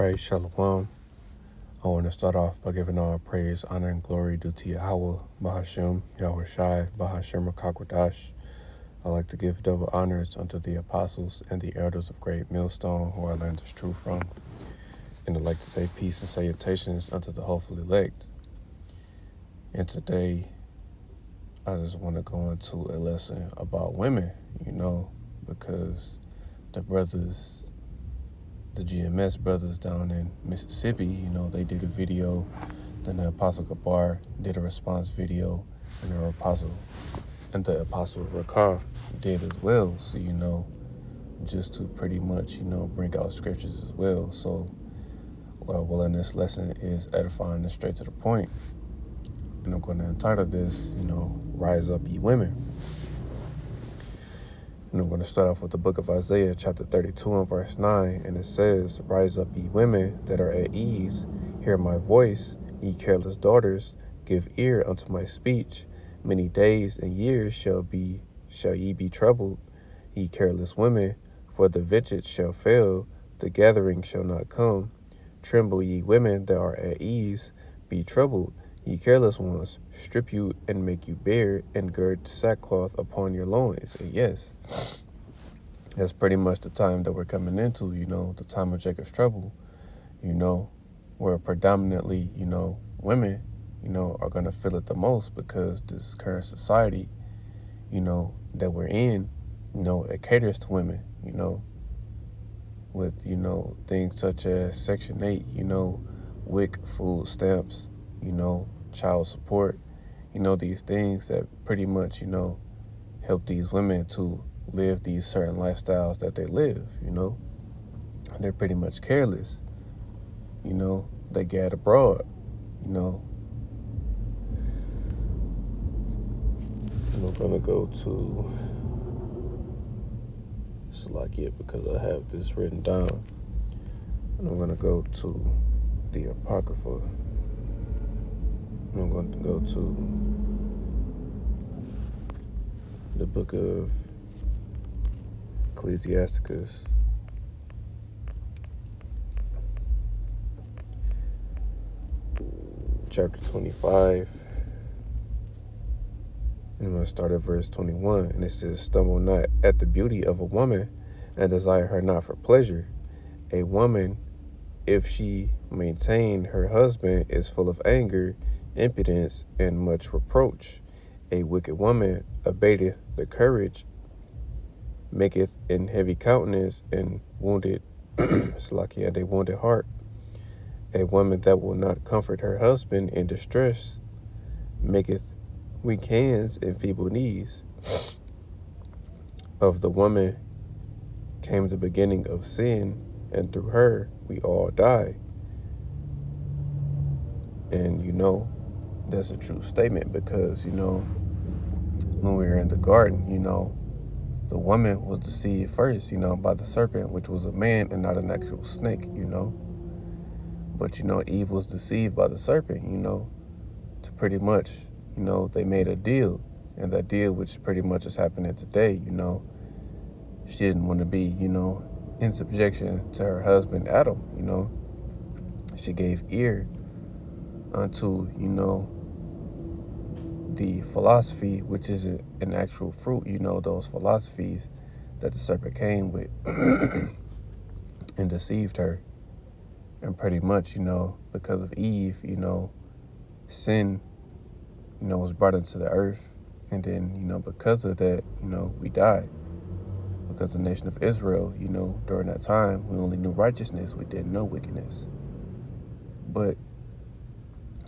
Christ, Shalom. I want to start off by giving all praise, honor, and glory due to Yahweh, Bahashem, Yahweh Shai, Bahashem Rakakwadash. I like to give double honors unto the apostles and the elders of Great Millstone, who I learned this truth from. And I'd like to say peace and salutations unto the hopeful elect. And today, I just want to go into a lesson about women, because the GMS brothers down in Mississippi, they did a video. Then the Apostle Gabar did a response video, and the Apostle Rakar did as well. So, just to pretty much, bring out scriptures as well. So, well, in this lesson is edifying and straight to the point. And I'm going to entitle this, Rise Up Ye Women. And I'm going to start off with the book of Isaiah, chapter 32 and verse 9. And it says, Rise up, ye women that are at ease. Hear my voice, ye careless daughters. Give ear unto my speech. Many days and years shall ye be troubled, ye careless women. For the vintage shall fail, the gathering shall not come. Tremble, ye women that are at ease. Be troubled, ye careless ones. Strip you and make you bare, and gird sackcloth upon your loins. And yes, that's pretty much the time that we're coming into, the time of Jacob's trouble, where predominantly, women, are going to feel it the most, because this current society, that we're in, it caters to women, with, things such as Section 8, WIC, food stamps, child support, these things that pretty much, help these women to live these certain lifestyles that they live, They're pretty much careless, they gad abroad, And I'm going to go to Salakia because I have this written down. And I'm going to go to the Apocrypha. I'm going to go to the book of Ecclesiasticus, chapter 25. And I'm going to start at verse 21. And it says, Stumble not at the beauty of a woman, and desire her not for pleasure. A woman, if she maintain her husband, is full of anger, impudence, and much reproach. A wicked woman abateth the courage, maketh an heavy countenance, and wounded and a wounded heart. A woman that will not comfort her husband in distress maketh weak hands and feeble knees. Of the woman came the beginning of sin, and through her we all die. And that's a true statement, because when we were in the garden, the woman was deceived first, by the serpent, which was a man and not an actual snake, But, Eve was deceived by the serpent, to pretty much, they made a deal. And that deal, which pretty much is happening today, she didn't want to be, in subjection to her husband, Adam, She gave ear unto, the philosophy, which is an actual fruit, those philosophies that the serpent came with and deceived her. And pretty much, because of Eve, sin, was brought into the earth. And then, because of that, we died. Because the nation of Israel, during that time, we only knew righteousness. We didn't know wickedness. But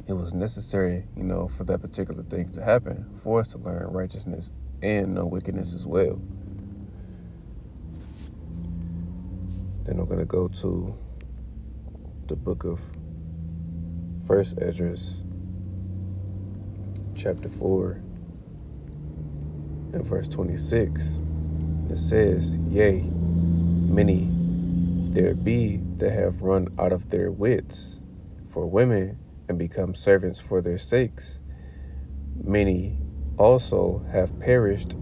it was necessary, for that particular thing to happen, for us to learn righteousness and know wickedness as well. Then I'm going to go to the book of 1 Esdras, chapter 4, and verse 26. It says, Yea, many there be that have run out of their wits for women, and become servants for their sakes. Many also have perished,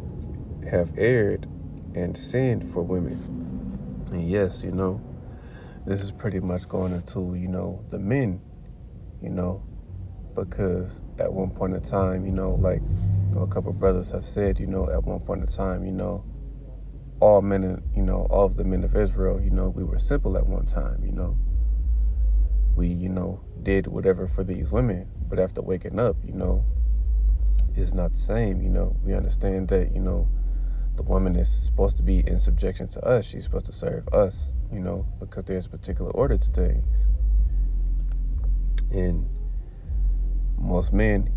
have erred, and sinned for women. And yes, This is pretty much going into, the men, you know, because at one point in time, like a couple of brothers have said, at one point in time, all men, all of the men of Israel, we were simple at one time, we, did whatever for these women, but after waking up, it's not the same, we understand that, the woman is supposed to be in subjection to us. She's supposed to serve us, because there's a particular order to things. And most men,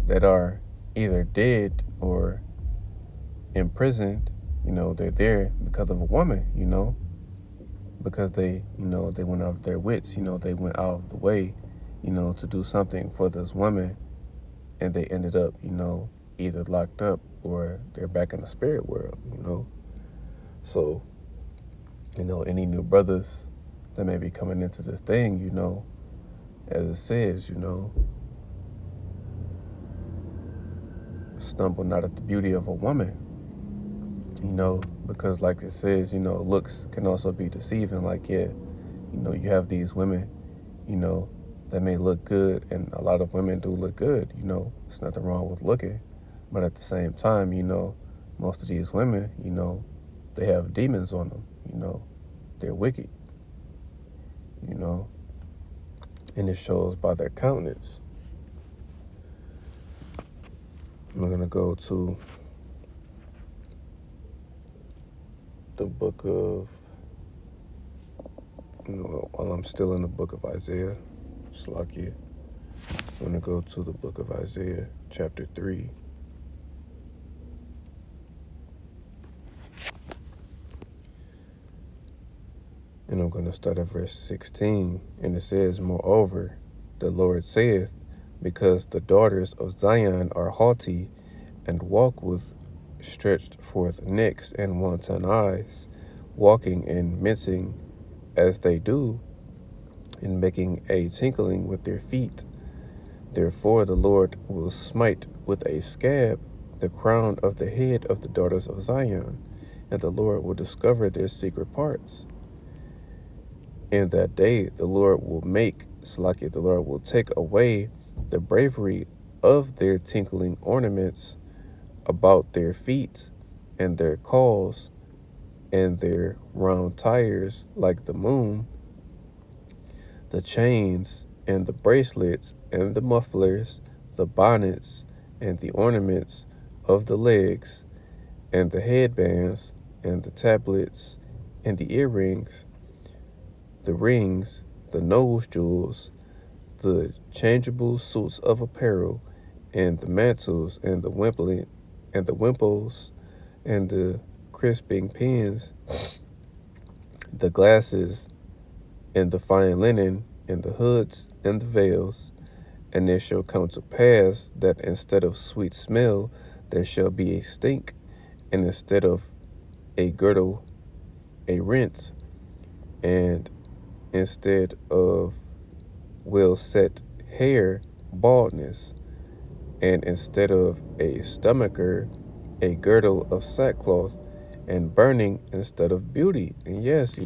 that are either dead or imprisoned, they're there because of a woman, because they, they went out of their wits, they went out of the way, to do something for this woman, and they ended up, either locked up or they're back in the spirit world, So, any new brothers that may be coming into this thing, as it says, stumble not at the beauty of a woman, because like it says, looks can also be deceiving. Like, yeah, you have these women, that may look good, and a lot of women do look good, there's nothing wrong with looking. But at the same time, most of these women, they have demons on them, they're wicked, and it shows by their countenance. I'm going to go to the book of, while I'm still in the book of Isaiah, Slakia, I'm going to go to the book of Isaiah, chapter 3. And I'm going to start at verse 16. And it says, Moreover, the Lord saith, because the daughters of Zion are haughty, and walk with stretched forth necks and wanton eyes, walking and mincing as they do, and making a tinkling with their feet. Therefore the Lord will smite with a scab the crown of the head of the daughters of Zion, and the Lord will discover their secret parts. In that day the Lord will the Lord will take away the bravery of their tinkling ornaments about their feet, and their cauls, and their round tires like the moon, the chains, and the bracelets, and the mufflers, the bonnets, and the ornaments of the legs, and the headbands, and the tablets, and the earrings, the rings, the nose jewels, the changeable suits of apparel, and the mantles, and the wimples, and the crisping pins, the glasses, and the fine linen, and the hoods, and the veils. And it shall come to pass that instead of sweet smell there shall be a stink, and instead of a girdle, a rent, and instead of well-set hair, baldness, and instead of a stomacher, a girdle of sackcloth, and burning instead of beauty. And yes,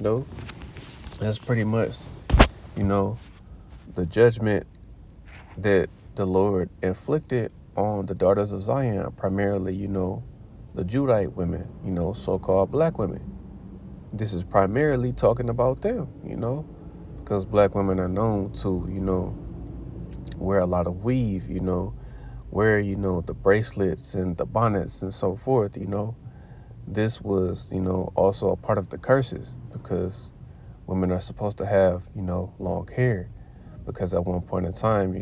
that's pretty much, the judgment that the Lord inflicted on the daughters of Zion, primarily, the Judite women, so-called black women. This is primarily talking about them, because black women are known to, wear a lot of weave, wear, the bracelets and the bonnets and so forth, This was, also a part of the curses, because women are supposed to have, long hair, because at one point in time,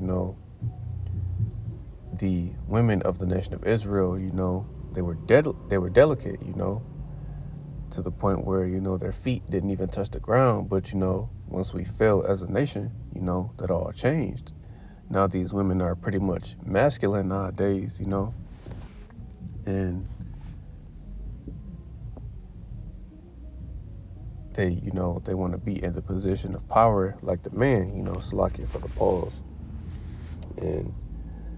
the women of the nation of Israel, they were delicate, to the point where, their feet didn't even touch the ground. But, once we fell as a nation, that all changed. Now these women are pretty much masculine nowadays, and they, they want to be in the position of power like the man, Salakia for the pause. And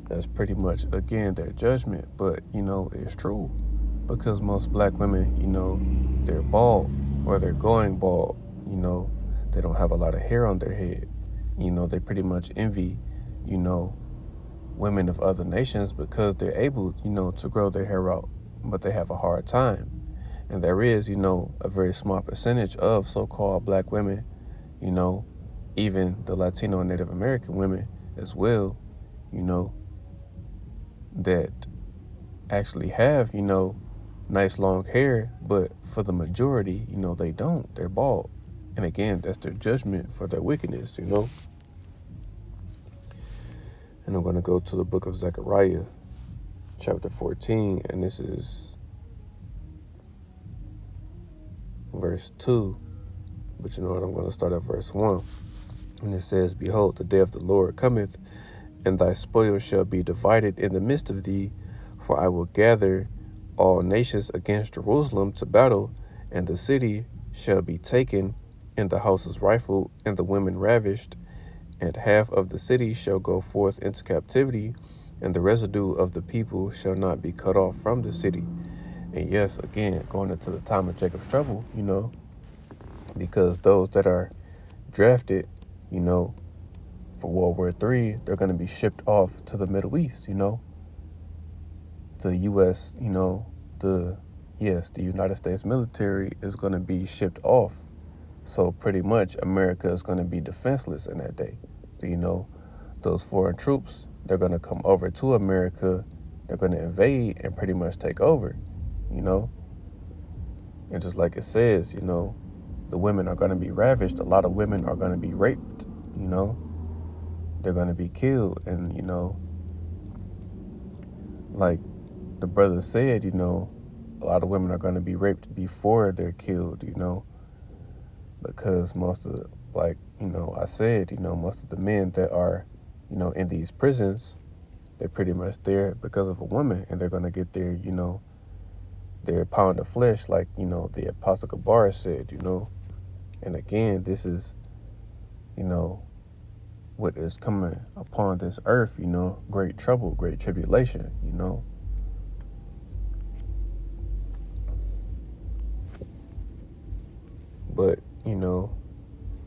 that's pretty much, again, their judgment. But, it's true, because most black women, they're bald, or they're going bald, They don't have a lot of hair on their head. They pretty much envy, you know, women of other nations because they're able, to grow their hair out, but they have a hard time. And there is, a very small percentage of so-called black women, you know, even the Latino and Native American women as well, that actually have, nice long hair, but for the majority, they don't. They're bald. And again, that's their judgment for their wickedness. And I'm going to go to the book of Zechariah, chapter 14, and this is verse 2. But you know what? I'm going to start at verse 1. And it says, Behold, the day of the Lord cometh, and thy spoil shall be divided in the midst of thee, for I will gather all nations against Jerusalem to battle, and the city shall be taken, and the houses rifled, and the women ravished, and half of the city shall go forth into captivity, and the residue of the people shall not be cut off from the city. And yes, again, going into the time of Jacob's trouble, because those that are drafted, for World War III, they're going to be shipped off to the Middle East, The U.S., the United States military is going to be shipped off. So pretty much America is going to be defenseless in that day. So, those foreign troops, they're going to come over to America. They're going to invade and pretty much take over, And just like it says, the women are going to be ravished. A lot of women are going to be raped, They're going to be killed. And, like the brother said, a lot of women are going to be raped before they're killed, because most of I said, most of the men that are, in these prisons, they're pretty much there because of a woman, and they're going to get their pound of flesh, like, the Apostle Gabar said, And again, this is, what is coming upon this earth, great trouble, great tribulation, But,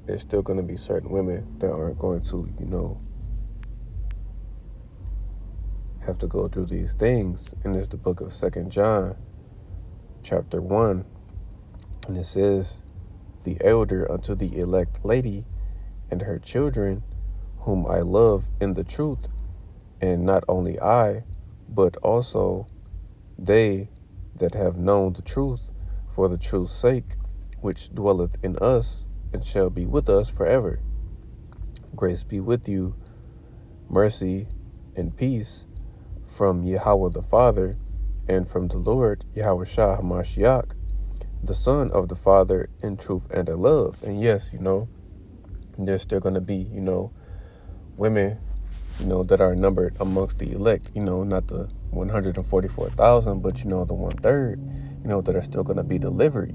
there's still going to be certain women that aren't going to, have to go through these things. And it's the book of 2 John, chapter 1. And it says, The elder unto the elect lady and her children, whom I love in the truth, and not only I, but also they that have known the truth for the truth's sake, which dwelleth in us and shall be with us forever. Grace be with you, mercy and peace from Yahweh the Father and from the Lord Yahweh Shah HaMashiach, the Son of the Father in truth and in love. And yes, there's still going to be, women, that are numbered amongst the elect, not the 144,000, but, the 1/3, that are still going to be delivered,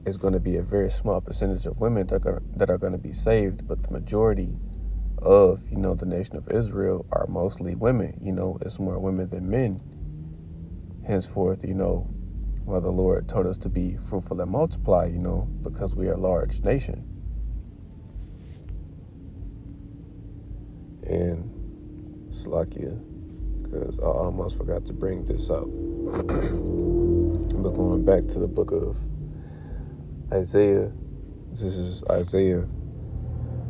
it's going to be a very small percentage of women that are going to be saved, but the majority of, the nation of Israel are mostly women. It's more women than men. Henceforth, the Lord told us to be fruitful and multiply, because we are a large nation. And Slakia, because I almost forgot to bring this up. But going back to the book of Isaiah, this is Isaiah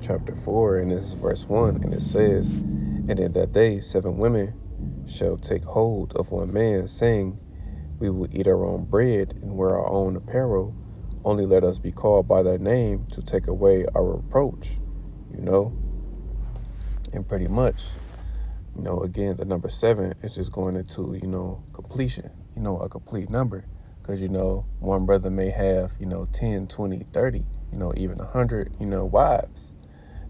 chapter 4, and this is verse 1, and it says, And in that day 7 women shall take hold of one man, saying, We will eat our own bread and wear our own apparel. Only let us be called by thy name to take away our reproach, And pretty much, again, the number 7 is just going into, completion, a complete number. Because, one brother may have, 10, 20, 30, even 100, wives,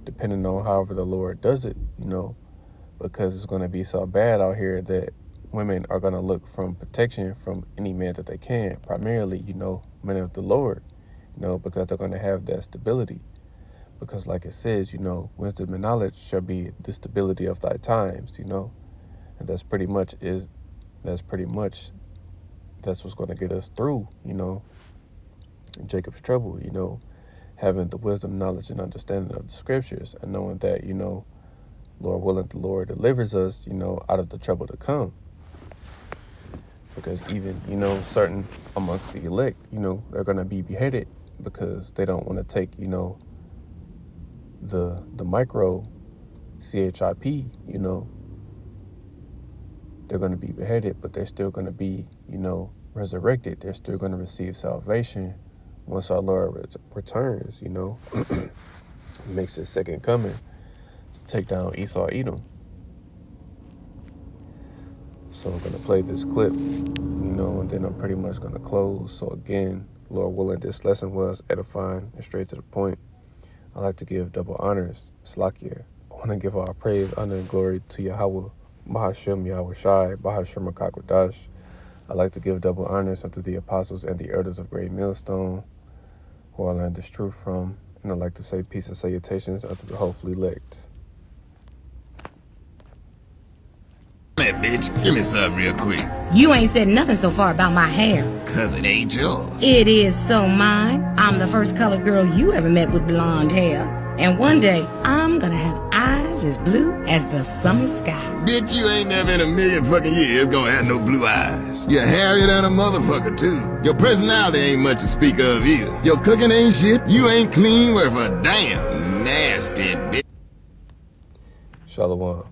depending on however the Lord does it, because it's going to be so bad out here that women are going to look from protection from any man that they can, primarily, men of the Lord, because they're going to have that stability. Because like it says, wisdom and knowledge shall be the stability of thy times, and that's what's going to get us through, Jacob's trouble, having the wisdom, knowledge, and understanding of the scriptures, and knowing that, Lord willing, the Lord delivers us, out of the trouble to come. Because even, certain amongst the elect, they're going to be beheaded because they don't want to take, the micro CHIP, they're going to be beheaded, but they're still going to be, resurrected. They're still going to receive salvation once our Lord returns, makes his second coming to take down Esau, Edom. So I'm going to play this clip, and then I'm pretty much going to close. So again, Lord willing, this lesson was edifying and straight to the point. I like to give double honors. Slakia. I want to give all praise, honor, and glory to Yahweh, Bahashem, Yahweh Shai, Bahashem Akakwadash. I like to give double honors unto the apostles and the elders of Great Millstone, who I learned this truth from. And I like to say peace and salutations unto the hopefully elect. Hey, bitch, give me something real quick. You ain't said nothing so far about my hair. Cause it ain't yours. It is so mine. I'm the first colored girl you ever met with blonde hair. And one day, I'm gonna have eyes as blue as the summer sky. Bitch, you ain't never in a million fucking years gonna have no blue eyes. You're hairier than a motherfucker, too. Your personality ain't much to speak of either. Your cooking ain't shit. You ain't clean worth a damn. Nasty bitch. Shalom.